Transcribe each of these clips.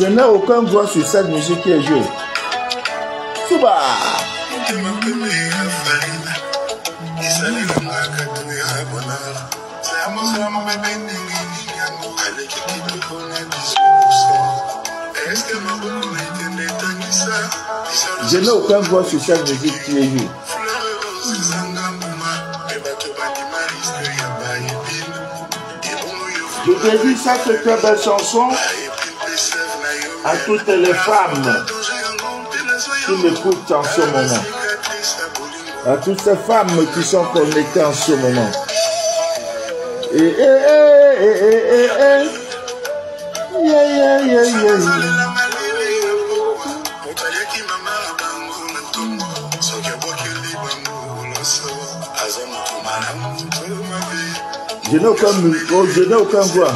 Je n'ai aucun droit sur cette musique qui est jouée. Souba! Je n'ai aucun droit sur cette musique qui est jouée. Je dédie cette très belle chanson à toutes les femmes qui m'écoutent en ce moment. À toutes ces femmes qui sont connectées en ce moment. Je n'ai aucun micro, je n'ai aucun voix.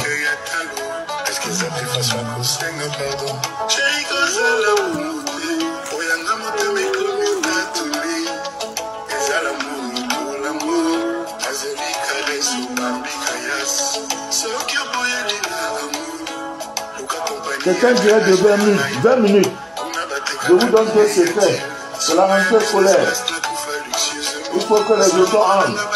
Quelqu'un dirait de 20 minutes. 20 minutes. Je vous donne deux secrets. C'est la rentrée scolaire. Il faut que les autres entrent.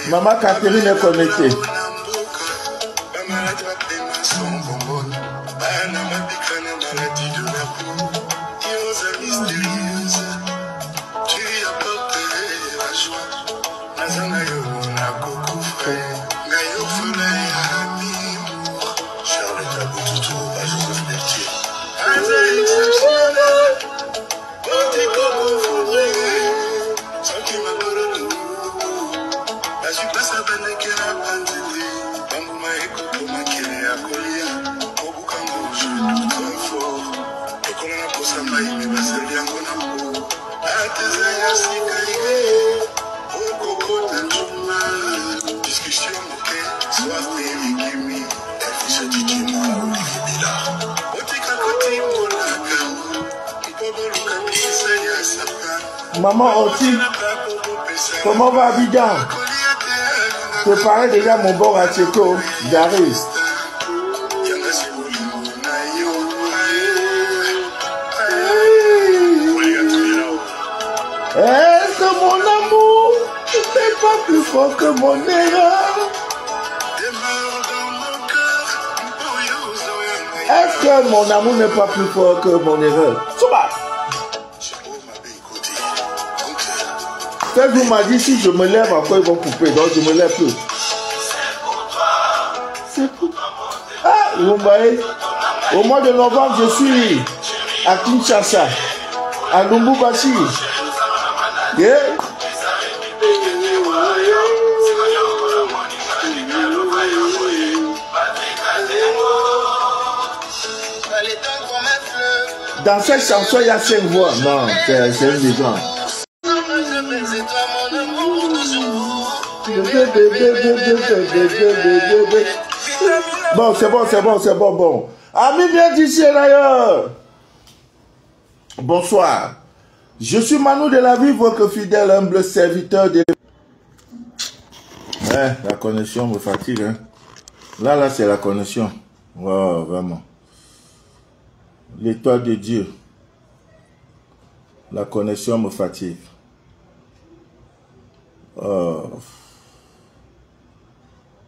Maman Catherine est connectée. Maman Oti, comment va Abidjan? Préparez déjà mon bord à Tcheko, Daris. Est-ce que mon amour n'est pas plus fort que mon erreur? Est-ce que mon amour n'est pas plus fort que mon erreur? Souba! Facebook m'a dit si je me lève encore ils vont couper, donc je me lève plus. C'est pour... Ah, Lumbaye. Au mois de novembre, je suis à Kinshasa, à Lubumbashi. Yeah. Dans cette chanson, il y a 5 voix. Non, c'est une légende. Bon, c'est bon. Amis bien d'ici d'ailleurs. Bonsoir. Je suis Manu de la vie, votre fidèle, humble serviteur de... Ouais, la connexion me fatigue. Hein. Là, c'est la connexion. Wow, vraiment. L'étoile de Dieu. La connexion me fatigue. Oh.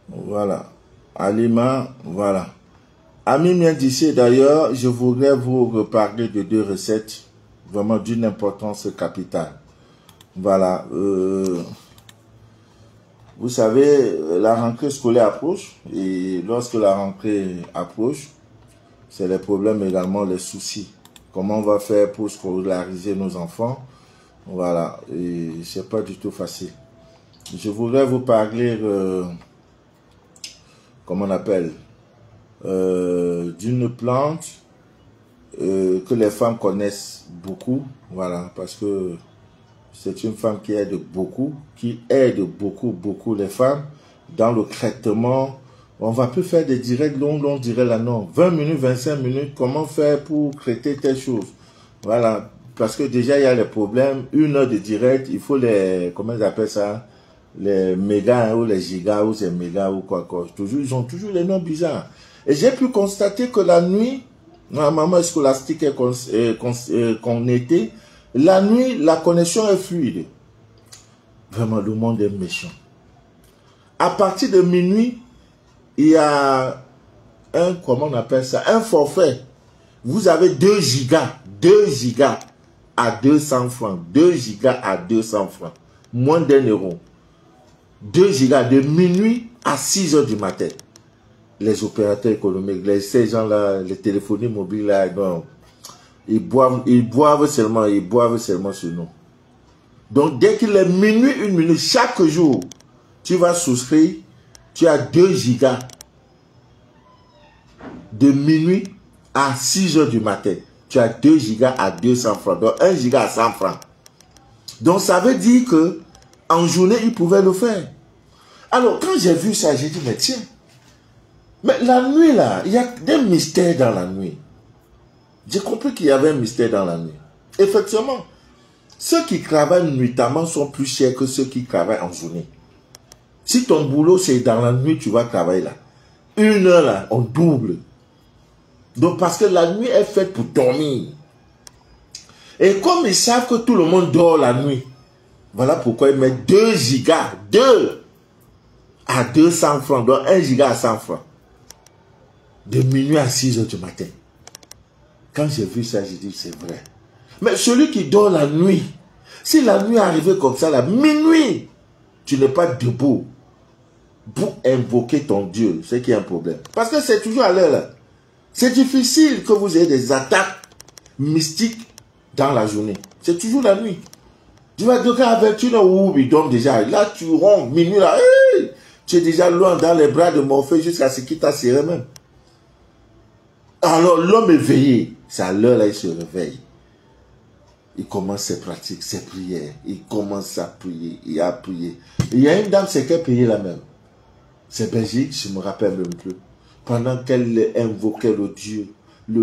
Voilà. Alima, voilà. Amis bien d'ici d'ailleurs, je voudrais vous reparler de 2 recettes vraiment d'une importance capitale. Voilà. Vous savez, la rentrée scolaire approche et lorsque la rentrée approche, c'est les problèmes également, les soucis. Comment on va faire pour scolariser nos enfants? Voilà, et c'est pas du tout facile. Je voudrais vous parler, comment on appelle, d'une plante que les femmes connaissent beaucoup. Voilà, parce que c'est une femme qui aide beaucoup les femmes dans le traitement. On va plus faire des directs longs, on dirait là non. 20 minutes, 25 minutes, comment faire pour traiter telle chose. Voilà, parce que déjà il y a les problèmes. 1 heure de direct, il faut les, comment ils appellent ça, les mégas hein, ou les gigas ou c'est mégas ou quoi. Toujours, ils ont toujours les noms bizarres. Et j'ai pu constater que la nuit, normalement scolastique qu'on était, la nuit, la connexion est fluide. Vraiment, le monde est méchant. À partir de minuit, il y a un, comment on appelle ça, un forfait. Vous avez 2 gigas à 200 francs. 2 gigas à 200 francs. Moins d'1 euro. 2 gigas de minuit à 6 heures du matin. Les opérateurs économiques, ces gens-là, les téléphonies mobiles, là, non. Ils boivent seulement sur nous. Donc, dès qu'il est minuit, 1 minute, chaque jour, tu vas souscrire, tu as 2 gigas de minuit à 6 heures du matin. Tu as 2 gigas à 200 francs. Donc, 1 giga à 100 francs. Donc, ça veut dire que en journée, ils pouvaient le faire. Alors, quand j'ai vu ça, j'ai dit, mais tiens, mais la nuit, là, il y a des mystères dans la nuit. J'ai compris qu'il y avait un mystère dans la nuit. Effectivement, ceux qui travaillent nuitamment sont plus chers que ceux qui travaillent en journée. Si ton boulot, c'est dans la nuit, tu vas travailler là. 1 heure là, on double. Donc, parce que la nuit est faite pour dormir. Et comme ils savent que tout le monde dort la nuit, voilà pourquoi ils mettent 2 gigas, 2 à 200 francs, donc 1 giga à 100 francs. De minuit à 6 heures du matin. Quand j'ai vu ça, j'ai dit, c'est vrai. Mais celui qui dort la nuit, si la nuit est arrivée comme ça, la minuit, tu n'es pas debout pour invoquer ton Dieu, c'est qu'il y a un problème. Parce que c'est toujours à l'heure là. C'est difficile que vous ayez des attaques mystiques dans la journée. C'est toujours la nuit. Tu vas dire qu'avec tu où il dort déjà. Là, tu ronds, minuit là, hey, tu es déjà loin dans les bras de Morphée jusqu'à ce qu'il t'a serré même. Alors l'homme éveillé, c'est à l'heure là, il se réveille. Il commence ses pratiques, ses prières. Il commence à prier et à prier. Il y a une dame, c'est qu'elle payait la même. C'est Belgique, je me rappelle même plus. Pendant qu'elle invoquait le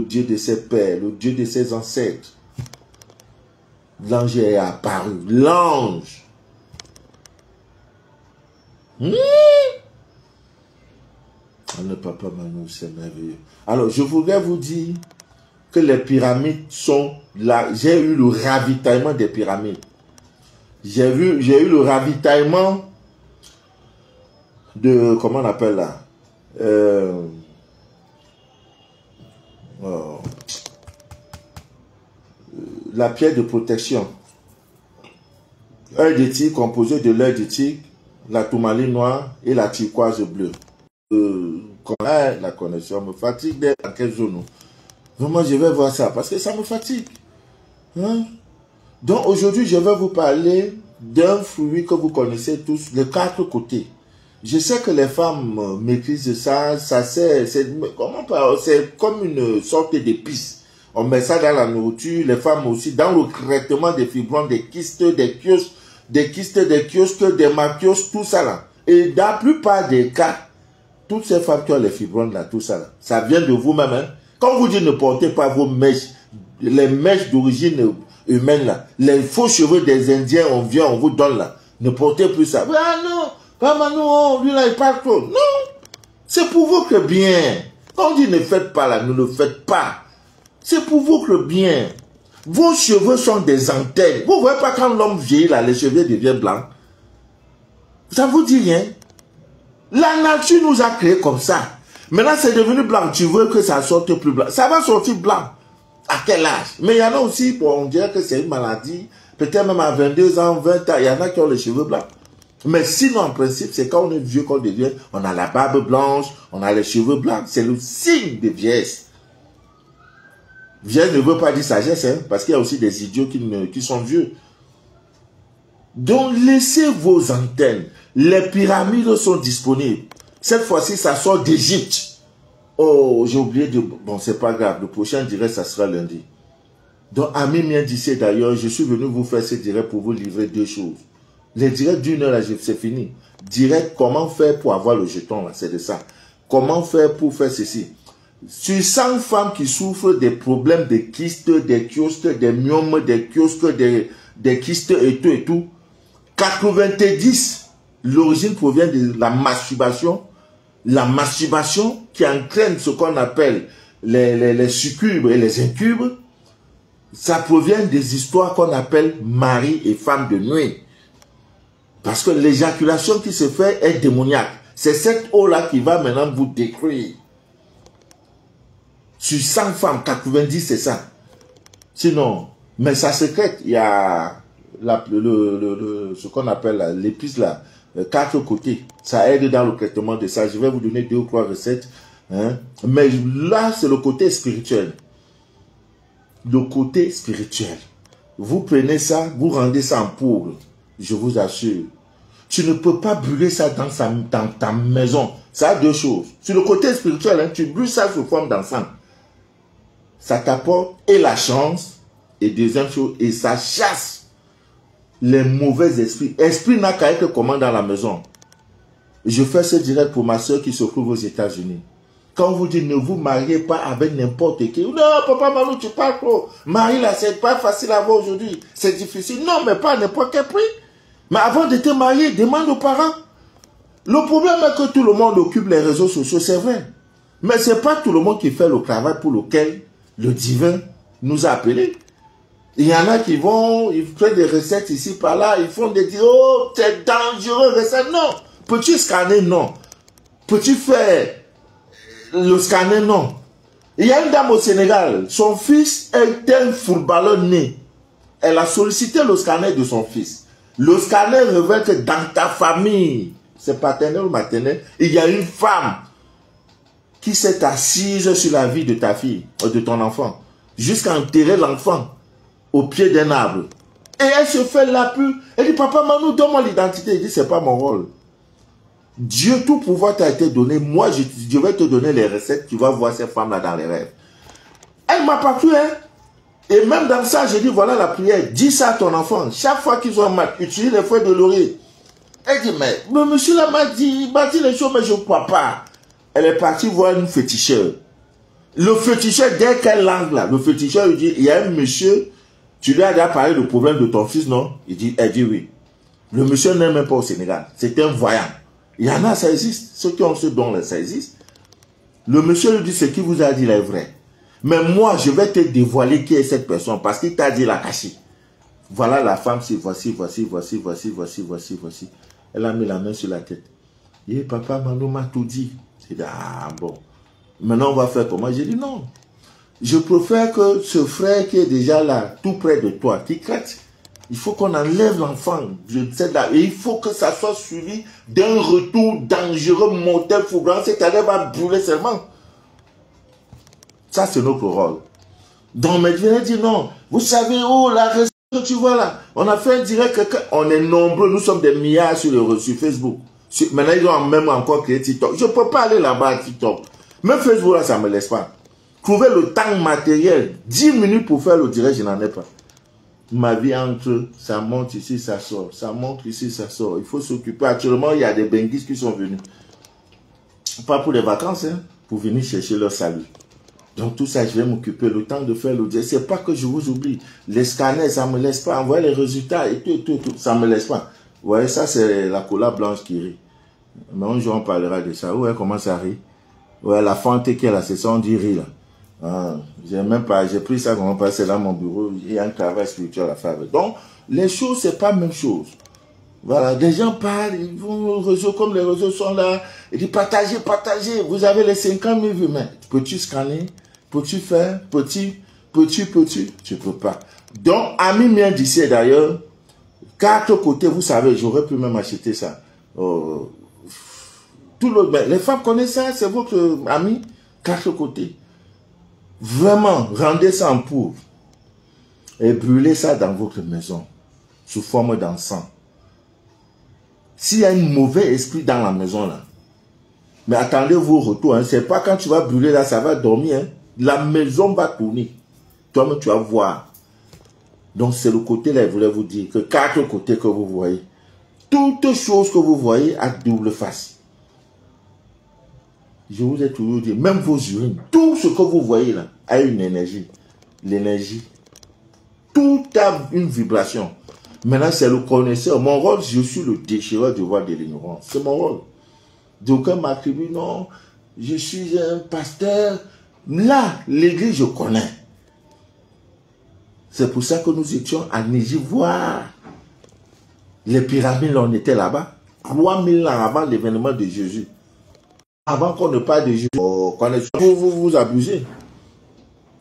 Dieu de ses pères, le Dieu de ses ancêtres, l'ange est apparu. L'ange. Le papa Manu, c'est merveilleux. Alors, je voudrais vous dire que les pyramides sont là. J'ai eu le ravitaillement des pyramides. J'ai eu le ravitaillement de, comment on appelle là, la pierre de protection. Œil de tigre composé de l'œil de tigre, la tourmaline noire et la turquoise bleue. La connexion me fatigue dans quelle zone. Vraiment, je vais voir ça parce que ça me fatigue. Hein? Donc aujourd'hui, je vais vous parler d'un fruit que vous connaissez tous, les 4 côtés. Je sais que les femmes maîtrisent ça, c'est comme une sorte d'épice. On met ça dans la nourriture, les femmes aussi, dans le traitement des fibromes, des kystes, des kiosques, des maquios, tout ça là. Et dans la plupart des cas, toutes ces femmes qui ont les fibromes là, tout ça là, ça vient de vous-même. Hein? Quand vous dites ne portez pas vos mèches, les mèches d'origine humaine là, les faux cheveux des Indiens, on vient, on vous donne là, ne portez plus ça. Ah non, pas Manou, lui là il parle trop. Non, c'est pour votre bien. Quand on dit ne faites pas là, ne le faites pas. C'est pour votre bien. Vos cheveux sont des antennes. Vous voyez pas quand l'homme vieillit là, les cheveux deviennent blancs. Ça vous dit rien? La nature nous a créés comme ça. Maintenant c'est devenu blanc. Tu veux que ça sorte plus blanc. Ça va sortir blanc. À quel âge? Mais il y en a aussi, bon, on dirait que c'est une maladie. Peut-être même à 22 ans, 20 ans, il y en a qui ont les cheveux blancs. Mais sinon, en principe, c'est quand on est vieux qu'on devient, on a la barbe blanche, on a les cheveux blancs. C'est le signe de vieillesse. Vieillesse ne veut pas dire sagesse, hein, parce qu'il y a aussi des idiots qui sont vieux. Donc, laissez vos antennes. Les pyramides sont disponibles. Cette fois-ci, ça sort d'Égypte. Oh, j'ai oublié de... Bon, c'est pas grave. Le prochain direct, ça sera lundi. Donc, Ami Mien d'ici d'ailleurs, je suis venu vous faire ce direct pour vous livrer deux choses. Les directs d'une heure, là, c'est fini. Direct, comment faire pour avoir le jeton, là, c'est de ça. Comment faire pour faire ceci. Sur 100 femmes qui souffrent des problèmes de kystes, des kyostes, des myomes, des kiosques, des kystes et tout, 90, l'origine provient de la masturbation. La masturbation qui entraîne ce qu'on appelle les succubes et les incubes, ça provient des histoires qu'on appelle mari et femme de nuit. Parce que l'éjaculation qui se fait est démoniaque. C'est cette eau-là qui va maintenant vous détruire. Sur 100 femmes, 90 c'est ça. Sinon, mais ça secrète, il y a ce qu'on appelle l'épice là, 4 côtés. Ça aide dans le traitement de ça. Je vais vous donner 2 ou 3 recettes. Hein. Mais là, c'est le côté spirituel. Le côté spirituel. Vous prenez ça, vous rendez ça en poudre. Je vous assure. Tu ne peux pas brûler ça dans ta maison. Ça a 2 choses. Sur le côté spirituel, hein, tu brûles ça sous forme d'encens. Ça t'apporte et la chance, et deuxième chose, et ça chasse les mauvais esprits. Esprit n'a qu'à être comment dans la maison. Je fais ce direct pour ma soeur qui se trouve aux États-Unis. Quand on vous dit ne vous mariez pas avec n'importe qui. Non, papa Manu, tu parles trop. Marie là, c'est pas facile à voir aujourd'hui. C'est difficile. Non, mais pas n'importe quel prix. Mais avant de te marier, demande aux parents. Le problème est que tout le monde occupe les réseaux sociaux, c'est vrai. Mais ce n'est pas tout le monde qui fait le travail pour lequel le divin nous a appelés. Il y en a qui vont, ils font des recettes ici, par là, ils font des dire, oh, c'est dangereux, recette. Non. Peux-tu scanner? Non. Peux-tu faire le scanner? Non. Il y a une dame au Sénégal, son fils est un footballeur né. Elle a sollicité le scanner de son fils. Le scanner révèle que dans ta famille, c'est paternel ou maternel, il y a une femme qui s'est assise sur la vie de ta fille, de ton enfant, jusqu'à enterrer l'enfant au pied d'un arbre. Et elle se fait la pub. Elle dit, papa Manu, donne-moi l'identité. Il dit, c'est pas mon rôle. Dieu, tout pouvoir t'a été donné. Moi, je vais te donner les recettes. Tu vas voir ces femmes-là dans les rêves. Elle m'a pas cru, hein. Et même dans ça, j'ai dit, voilà la prière. Dis ça à ton enfant. Chaque fois qu'ils ont mal, utilise les feuilles de laurier. Elle dit, mais monsieur là m'a dit les choses, mais je ne crois pas. Elle est partie voir une féticheur. Le féticheur, dès qu'elle lance là, le féticheur lui dit, il y a un monsieur, tu lui as déjà parlé du problème de ton fils, non? Elle dit oui. Le monsieur n'est même pas au Sénégal. C'est un voyant. Il y en a, ça existe. Ceux qui ont ce don-là, ça existe. Le monsieur lui dit, ce qu'il vous a dit là est vrai. Mais moi, je vais te dévoiler qui est cette personne parce qu'il t'a dit la cacher. Voilà la femme, c'est voici. Elle a mis la main sur la tête. Et papa Manu m'a tout dit. J'ai dit, ah bon. Maintenant, on va faire comment? J'ai dit non. Je préfère que ce frère qui est déjà là, tout près de toi, qui crête, il faut qu'on enlève l'enfant. Et il faut que ça soit suivi d'un retour dangereux, mortel, fouguant. C'est-à-dire, va brûler seulement. Ça, c'est notre rôle. Donc, mais je dit non. Vous savez, oh, la raison que tu vois là, on a fait un direct, on est nombreux, nous sommes des milliards sur Facebook. Maintenant, ils ont même encore créé TikTok. Je ne peux pas aller là-bas à TikTok. Même Facebook, là, ça ne me laisse pas. Trouver le temps matériel, 10 minutes pour faire le direct, je n'en ai pas. Ma vie entre, ça monte ici, ça sort. Ça monte ici, ça sort. Il faut s'occuper. Actuellement, il y a des benguis qui sont venus. Pas pour les vacances, hein, pour venir chercher leur salut. Donc tout ça, je vais m'occuper. Le temps de faire le direct. C'est pas que je vous oublie. Les scanners, ça ne me laisse pas envoyer les résultats et tout. Ça ne me laisse pas. Vous voyez, ça, c'est la cola blanche qui rit. Mais un jour, on parlera de ça. Ouais, comment ça rit? Ouais, la fente qui est là, c'est ça, on dit rit là. Ah, j'ai pris ça quand on passait là mon bureau. Il y a un travail spirituel à faire. Donc, les choses, c'est pas la même chose. Voilà, des gens parlent, ils vont aux réseaux comme les réseaux sont là. Ils disent partagez. Vous avez les 50 000 vues, mais peux-tu scanner? Peux-tu faire? Peux-tu? Tu peux pas. Donc, Ami Mien d'ici d'ailleurs, 4 côtés, vous savez, j'aurais pu même acheter ça. Les femmes connaissent ça, c'est votre ami, 4 côtés. Vraiment, rendez ça en poudre et brûlez ça dans votre maison sous forme d'encens. S'il y a un mauvais esprit dans la maison là, mais attendez-vous au retour, hein. C'est pas quand tu vas brûler là, ça va dormir, hein. La maison va tourner. Toi-même, tu vas voir. Donc, c'est le côté là, je voulais vous dire que 4 côtés que vous voyez, toutes choses que vous voyez à double face. Je vous ai toujours dit, même vos urines, tout ce que vous voyez là, a une énergie. L'énergie. Tout a une vibration. Maintenant, c'est le connaisseur. Mon rôle, je suis le déchireur du roi de l'ignorance. C'est mon rôle. D'aucuns m'attribuent, non, je suis un pasteur. Là, l'église, je connais. C'est pour ça que nous étions à Nijivoire. Les pyramides, on était là-bas. 3000 ans avant l'événement de Jésus. Avant qu'on ne parle de Jésus, vous abusez.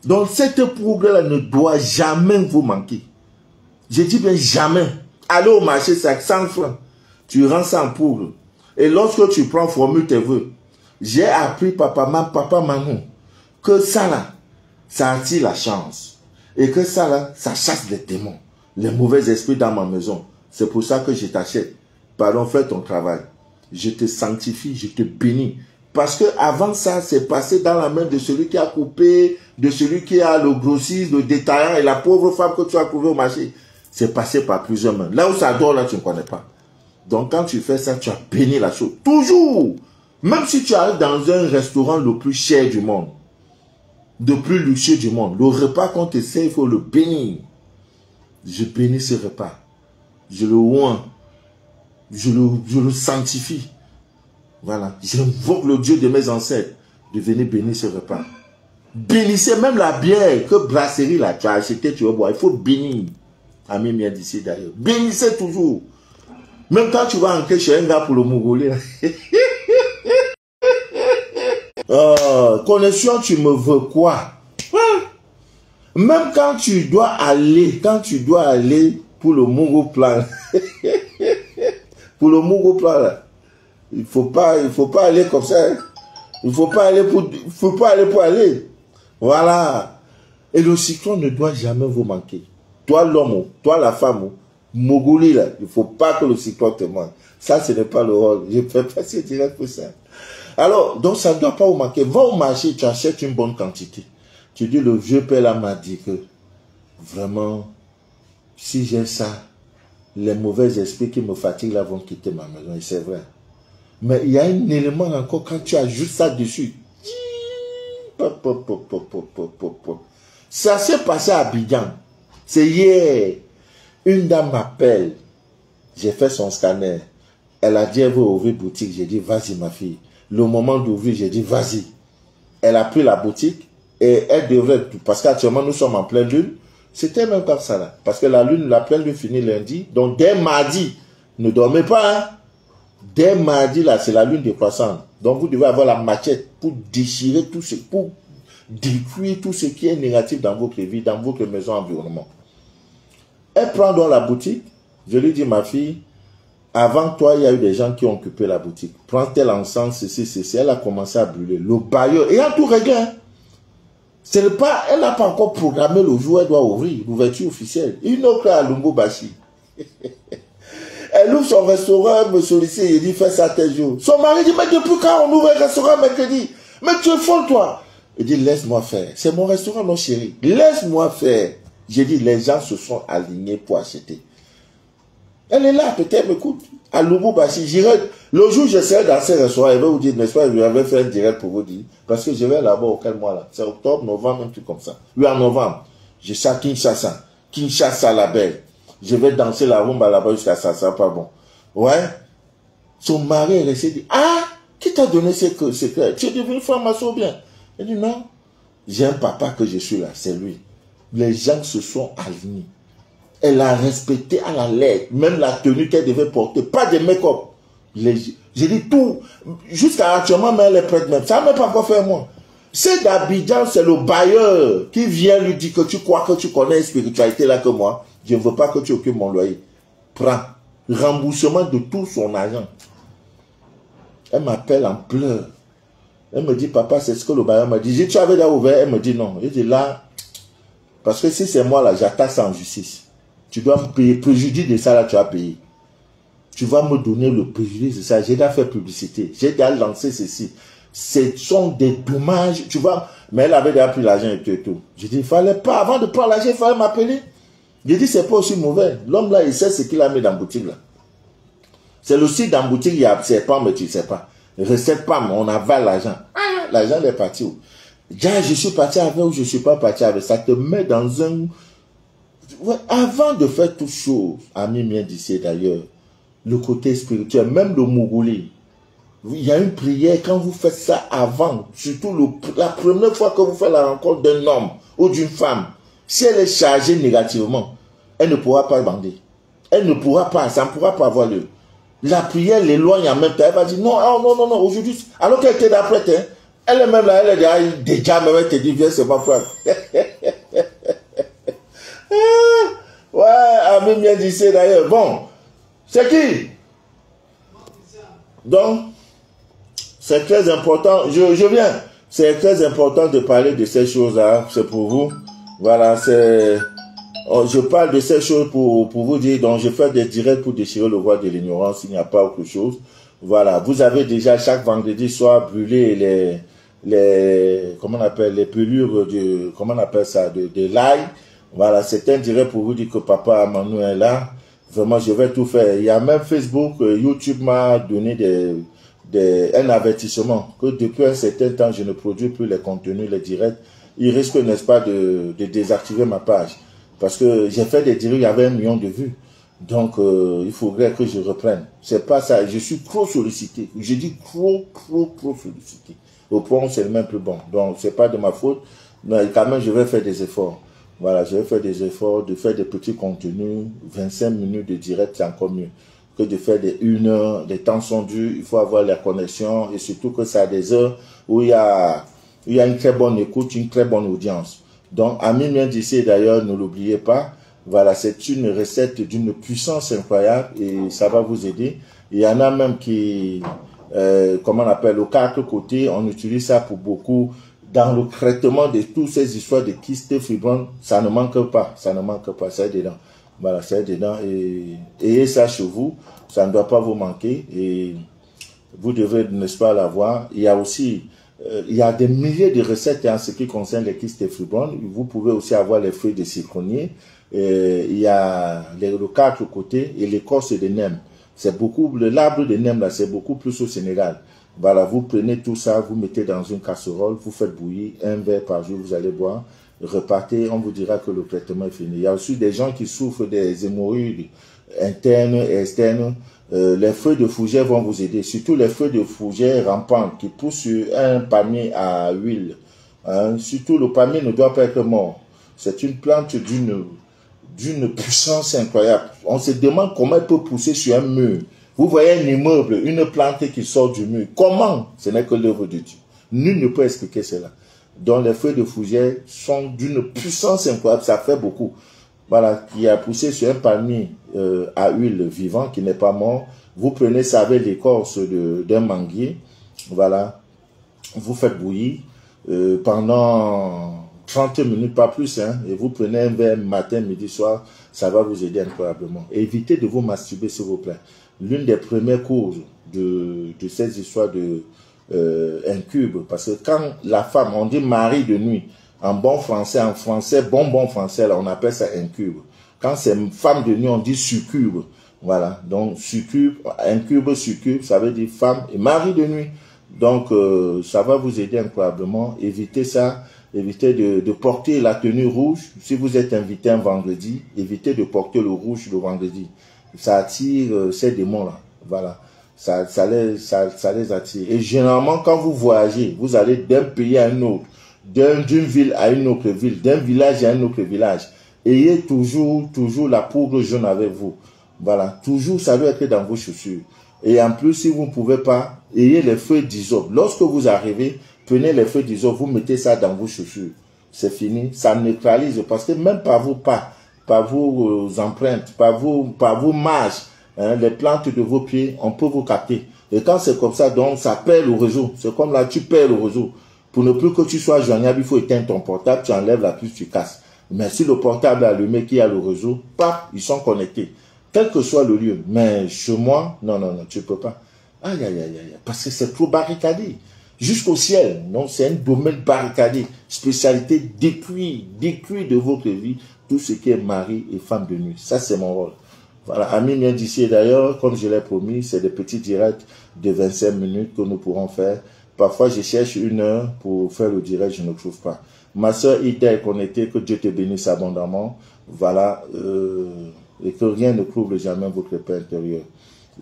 Donc, cette progrès-là ne doit jamais vous manquer. Je dis bien jamais. Allez au marché, c'est 100 francs. Tu rends ça en poudre. Et lorsque tu prends, formule tes vœux. J'ai appris, papa, maman, que ça là, ça attire la chance. Et que ça là, ça chasse les démons, les mauvais esprits dans ma maison. C'est pour ça que je t'achète. Pardon, fais ton travail. Je te sanctifie, je te bénis. Parce que avant ça, c'est passé dans la main de celui qui a coupé, de celui qui a le grossiste, le détaillant et la pauvre femme que tu as trouvée au marché. C'est passé par plusieurs mains. Là où ça dort, là, tu ne connais pas. Donc, quand tu fais ça, tu as béni la chose. Toujours. Même si tu arrives dans un restaurant le plus cher du monde, le plus luxueux du monde, le repas qu'on te sert, il faut le bénir. Je bénis ce repas. Je le oins. Je le sanctifie. Voilà. J'invoque le Dieu de mes ancêtres de venir bénir ce repas. Bénissez même la bière que brasserie là, tu as acheté, tu vas boire. Il faut bénir. Ami mien d'ici d'ailleurs. Bénissez toujours. Même quand tu vas entrer chez un gars pour le Mongolais. Connexion, tu me veux quoi? Même quand tu dois aller pour le Mongoplan. Pour le Mongoplan là. Il faut pas aller comme ça. Hein. Il faut pas aller pour aller. Voilà. Et le cyclone ne doit jamais vous manquer. Toi l'homme, toi la femme, Mogoli là, il faut pas que le cyclone te manque. Ça, ce n'est pas le rôle. Je peux passer direct pour ça. Alors, donc ça ne doit pas vous manquer. Va au marché, tu achètes une bonne quantité. Tu dis, le vieux père là m'a dit que vraiment, si j'ai ça, les mauvais esprits qui me fatiguent là vont quitter ma maison. Et c'est vrai. Mais il y a un élément encore, quand tu ajoutes ça dessus. Ça s'est passé à Abidjan. C'est hier. Une dame m'appelle. J'ai fait son scanner. Elle a dit, elle veut ouvrir boutique. J'ai dit, vas-y ma fille. Le moment d'ouvrir, j'ai dit, vas-y. Elle a pris la boutique et elle devrait, parce qu'actuellement nous sommes en pleine lune. C'était même comme ça là. Parce que la pleine lune finit lundi. Donc dès mardi, ne dormez pas, hein. Dès mardi, là, c'est la lune décroissante. Donc, vous devez avoir la machette pour déchirer tout ce, pour détruire tout ce qui est négatif dans votre vie, dans votre maison, environnement. Elle prend dans la boutique. Je lui dis, ma fille, avant toi, il y a eu des gens qui ont occupé la boutique. Prends tel encens, ceci. Elle a commencé à brûler. Le bailleur, et a tout réglé. Hein. C'est pas, elle n'a pas encore programmé le jour où elle doit ouvrir, l'ouverture officielle. Une autre à Lumbubashi. Elle ouvre son restaurant, elle me sollicite, il dit, fais ça tel jour. Son mari dit, mais depuis quand on ouvre un restaurant mercredi? Mais tu es folle, toi. Il dit, laisse-moi faire. C'est mon restaurant, non, chérie. Laisse-moi faire. J'ai dit, les gens se sont alignés pour acheter. Elle est là, peut-être, m'écoute. À Lumbubashi, j'irai. Le jour où j'essaierai dans ce restaurant, elle va vous dire, n'est-ce pas, je vais faire un direct pour vous dire. Parce que je vais là-bas auquel mois là. C'est octobre, novembre, un truc comme ça. Oui, en novembre. Je suis à Kinshasa. Kinshasa, la belle. Je vais danser la rumba là-bas jusqu'à ça, ça pas bon. Ouais. Son mari est resté dit, ah, qui t'a donné ce secret? Tu es devenu franc-maçon bien. Elle dit, non. J'ai un papa que je suis là, c'est lui. Les gens se sont alignés. Elle a respecté à la lettre, même la tenue qu'elle devait porter, pas de make-up. J'ai dit tout, jusqu'à actuellement, mais elle est prête même. Ça ne m'a pas encore fait moi. C'est d'Abidjan, c'est le bailleur qui vient lui dire que tu crois que tu connais la spiritualité là que moi. Je ne veux pas que tu occupes mon loyer. Prends. Remboursement de tout son argent. Elle m'appelle en pleurs. Elle me dit, papa, c'est ce que le bailleur m'a dit. J'ai dit, tu avais déjà ouvert? Elle me dit non. Je dis là, parce que si c'est moi là, j'attaque ça en justice. Tu dois me payer. Préjudice de ça là, tu as payé. tu vas me donner le préjudice de ça. J'ai déjà fait publicité. J'ai déjà lancé ceci. Ce sont des dommages, tu vois. Mais elle avait déjà pris l'argent et tout. J'ai dit, il fallait pas, avant de prendre l'argent, il fallait m'appeler. J'ai dit, c'est pas aussi mauvais. L'homme là, il sait ce qu'il a mis dans la boutique là. C'est le site dans la boutique, il y a c'est pas, mais tu sais pas. Recette pas, mais on avale l'argent. Ah, l'argent est parti où? Déjà, je suis parti avec ou je suis pas parti avec. Ça te met dans un... Ouais, avant de faire toutes choses, ami bien d'ici d'ailleurs, le côté spirituel, même le Mougouli, il y a une prière quand vous faites ça avant, surtout la première fois que vous faites la rencontre d'un homme ou d'une femme, si elle est chargée négativement, elle ne pourra pas bander. Elle ne pourra pas, ça ne pourra pas avoir lieu. La prière l'éloigne en même temps. Elle va dire non, oh, non, non, non, aujourd'hui, alors qu'elle était d'après, hein, elle est même là, elle est déjà, même elle te dit, viens, c'est ma frère. Ouais, ami bien d'ici d'ailleurs. Bon, c'est qui? Donc, c'est très important, je viens, c'est très important de parler de ces choses-là, c'est pour vous. Voilà, c'est... Je parle de ces choses pour vous dire, donc je fais des directs pour déchirer le voile de l'ignorance, il n'y a pas autre chose. Voilà, vous avez déjà chaque vendredi soir brûlé comment on appelle, les pelures de, comment on appelle ça, de l'ail. Voilà, c'est un direct pour vous dire que papa Manu est là. Vraiment, je vais tout faire. Il y a même Facebook, YouTube m'a donné un avertissement que depuis un certain temps, je ne produis plus les contenus, les directs. Il risque, n'est-ce pas, de désactiver ma page. Parce que j'ai fait des directs, il y avait 1 million de vues. Donc, il faudrait que je reprenne. C'est pas ça. Je suis trop sollicité. Je dis trop sollicité. Au point où c'est le même plus bon. Donc, c'est pas de ma faute. Mais quand même, je vais faire des efforts. Voilà, je vais faire des efforts de faire des petits contenus. 25 minutes de direct, c'est encore mieux que de faire des 1 heure. Les temps sont durs. Il faut avoir la connexion. Et surtout que ça a des heures où il y a une très bonne écoute, une très bonne audience. Donc, ami bien d'ici, d'ailleurs, ne l'oubliez pas. Voilà, c'est une recette d'une puissance incroyable et ça va vous aider. Il y en a même qui, comment on appelle, aux 4 côtés, on utilise ça pour beaucoup. Dans le traitement de toutes ces histoires de kystes fibromes, ça ne manque pas, ça ne manque pas, ça est dedans. Voilà, ça est dedans et ayez ça chez vous, ça ne doit pas vous manquer et vous devez, n'est-ce pas, l'avoir. Il y a aussi... il y a des milliers de recettes en ce qui concerne les kystes fibromes. Vous pouvez aussi avoir les feuilles de citronnier. Il y a les 4 côtés et l'écorce de nem. C'est beaucoup, l'arbre de nem là, c'est beaucoup plus au Sénégal. Voilà, vous prenez tout ça, vous mettez dans une casserole, vous faites bouillir 1 verre par jour, vous allez boire, repartez, on vous dira que le traitement est fini. Il y a aussi des gens qui souffrent des hémorroïdes internes et externes. Les feuilles de fougère vont vous aider, surtout les feuilles de fougère rampantes qui poussent sur un palmier à huile. Hein. Surtout le palmier ne doit pas être mort. C'est une plante d'une puissance incroyable. On se demande comment elle peut pousser sur un mur. Vous voyez un immeuble, une plante qui sort du mur. Comment? Ce n'est que l'œuvre de Dieu. Nul ne peut expliquer cela. Donc les feuilles de fougère sont d'une puissance incroyable, ça fait beaucoup. Voilà, qui a poussé sur un palmier à huile vivant, qui n'est pas mort. Vous prenez ça avec l'écorce d'un manguier. Voilà, vous faites bouillir pendant 30 minutes, pas plus. Hein, et vous prenez un verre matin, midi, soir. Ça va vous aider incroyablement. Évitez de vous masturber, s'il vous plaît. L'une des premières causes de ces histoires de incube, parce que quand la femme, on dit mari de nuit, en bon français, bon français, là, on appelle ça incube. Quand c'est femme de nuit, on dit succube. Voilà, donc succube, incube, succube, ça veut dire femme et mari de nuit. Donc, ça va vous aider incroyablement. Évitez ça, évitez de porter la tenue rouge. Si vous êtes invité un vendredi, évitez de porter le rouge le vendredi. Ça attire ces démons-là. Voilà, ça les attire. Et généralement, quand vous voyagez, vous allez d'un pays à un autre, d'une ville à une autre ville, d'un village à un autre village. Ayez toujours la poudre jaune avec vous. Voilà, toujours ça doit être dans vos chaussures. Et en plus, si vous ne pouvez pas, ayez les feuilles d'isope. Lorsque vous arrivez, prenez les feuilles d'isope, vous mettez ça dans vos chaussures. C'est fini, ça neutralise parce que même par vos pas, par vos empreintes, par vos marches, hein, les plantes de vos pieds, on peut vous capter. Et quand c'est comme ça, donc ça perd le réseau. C'est comme là, tu perds le réseau. Pour ne plus que tu sois joignable, il faut éteindre ton portable, tu enlèves la puce, tu casses. Mais si le portable est allumé, qui a le réseau, paf, ils sont connectés. Quel que soit le lieu. Mais chez moi, non, non, non, tu ne peux pas. Aïe, aïe, aïe, aïe, parce que c'est trop barricadé. Jusqu'au ciel. Non, c'est un domaine barricadé. Spécialité détruit de votre vie tout ce qui est mari et femme de nuit. Ça, c'est mon rôle. Voilà, Ami vient d'ici. D'ailleurs, comme je l'ai promis, c'est des petits directs de 25 minutes que nous pourrons faire. Parfois, je cherche 1 heure pour faire le direct, je ne trouve pas. Ma soeur Ida est connectée, que Dieu te bénisse abondamment. Voilà, et que rien ne couvre jamais votre paix intérieure.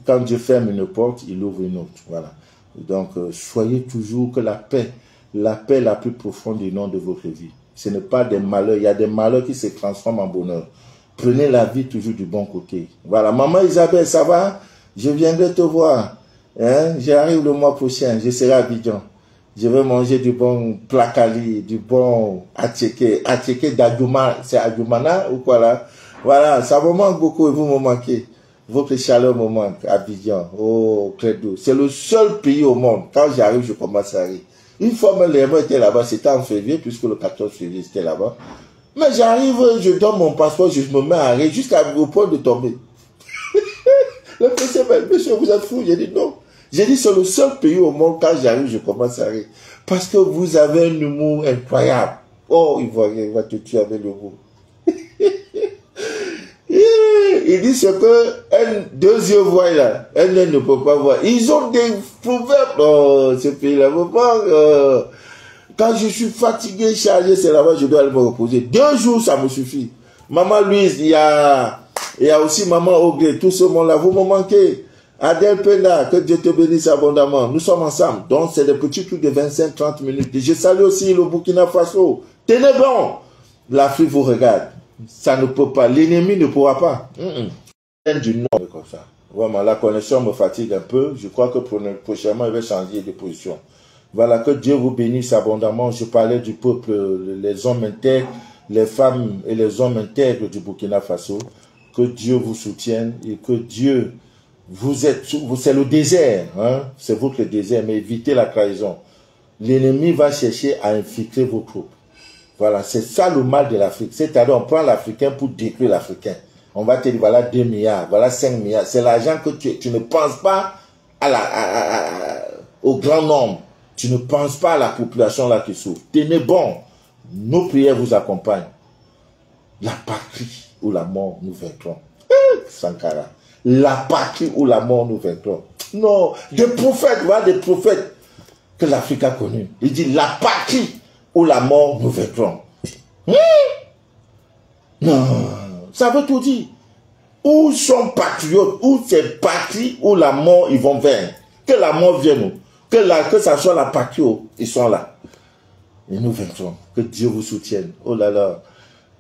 Quand Dieu ferme une porte, il ouvre une autre. Voilà. Donc, soyez toujours que la paix la plus profonde du nom de votre vie. Ce n'est pas des malheurs. Il y a des malheurs qui se transforment en bonheur. Prenez la vie toujours du bon côté. Voilà. Maman Isabelle, ça va? Je viendrai te voir. Hein? J'arrive le mois prochain. Je serai à Abidjan. Je vais manger du bon placali, du bon attiéké. Attiéké d'Adjoumana. C'est Adjoumana ou quoi là? Voilà. Ça me manque beaucoup et vous me manquez. Votre chaleur me manque. Abidjan. Oh, Credo. C'est le seul pays au monde. Quand j'arrive, je commence à rire. Une fois, même les gens étaient là-bas. C'était en février, puisque le 14 février, c'était là-bas. Mais j'arrive, je donne mon passeport, je me mets à rire jusqu'à au point de tomber. Le monsieur, monsieur, vous êtes fou? J'ai dit non. J'ai dit, c'est le seul pays au monde, quand j'arrive, je commence à rire. Parce que vous avez un humour incroyable. Oh, il va te tuer avec le mot. Il dit ce que deux yeux voient là, un œil ne peut pas voir. Ils ont des proverbes. Oh, ce pays-là. Quand je suis fatigué, chargé, c'est là-bas, je dois aller me reposer. 2 jours, ça me suffit. Maman Louise, il y a aussi Maman Augré, tout ce monde-là, vous me manquez. Adèle Penda, que Dieu te bénisse abondamment. Nous sommes ensemble. Donc, c'est des petits trucs de 25-30 minutes. Et je salue aussi le Burkina Faso. Tenez bon. L'Afrique vous regarde. Ça ne peut pas. L'ennemi ne pourra pas. Du Nord, comme ça. Vraiment, la connexion me fatigue un peu. Je crois que prochainement, il va changer de position. Voilà, que Dieu vous bénisse abondamment. Je parlais du peuple, les hommes intègres, les femmes et les hommes intègres du Burkina Faso. Que Dieu vous soutienne et que Dieu, c'est le désert, hein? C'est votre désert, mais évitez la trahison. L'ennemi va chercher à infiltrer vos troupes. Voilà, c'est ça le mal de l'Afrique. C'est-à-dire, on prend l'Africain pour détruire l'Africain. On va te dire, voilà 2 milliards, voilà 5 milliards. C'est l'argent que tu ne penses pas au grand nombre. Tu ne penses pas à la population là qui souffre. Tenez bon. Nos prières vous accompagnent. La patrie ou la mort nous vaincrons. Sankara. La patrie ou la mort nous vaincront. Non, des prophètes, voilà des prophètes que l'Afrique a connus. Il dit la patrie ou la mort nous vaincront. Non, ça veut tout dire. Où sont patriotes, où c'est patrie ou la mort, ils vont vaincre. Que la mort vienne, que ça soit la patrie, ils sont là. Et nous vaincrons. Que Dieu vous soutienne. Oh là là,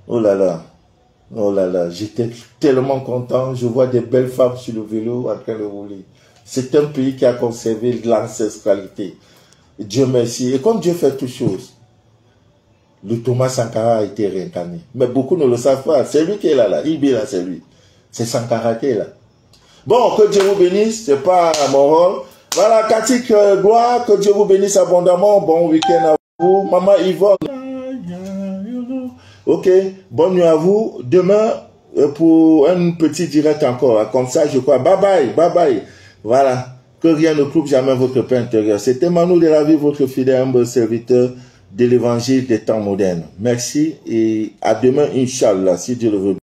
oh là là. Oh là là, j'étais tellement content. Je vois des belles femmes sur le vélo en train de rouler. C'est un pays qui a conservé l'ancestralité. Dieu merci. Et comme Dieu fait toutes choses, le Thomas Sankara a été réincarné. Mais beaucoup ne le savent pas. C'est lui qui est là. Ibi là, c'est lui. C'est Sankara qui est là. Bon, que Dieu vous bénisse. C'est pas mon rôle. Voilà, Katik Gloire. Que Dieu vous bénisse abondamment. Bon week-end à vous. Maman Yvonne. Ok, bonne nuit à vous. Demain, pour un petit direct encore. Comme ça, je crois. Bye bye, bye bye. Voilà. Que rien ne coupe jamais votre paix intérieure. C'était Manu de la vie, votre fidèle humble serviteur de l'évangile des temps modernes. Merci et à demain, Inch'Allah, si Dieu le veut.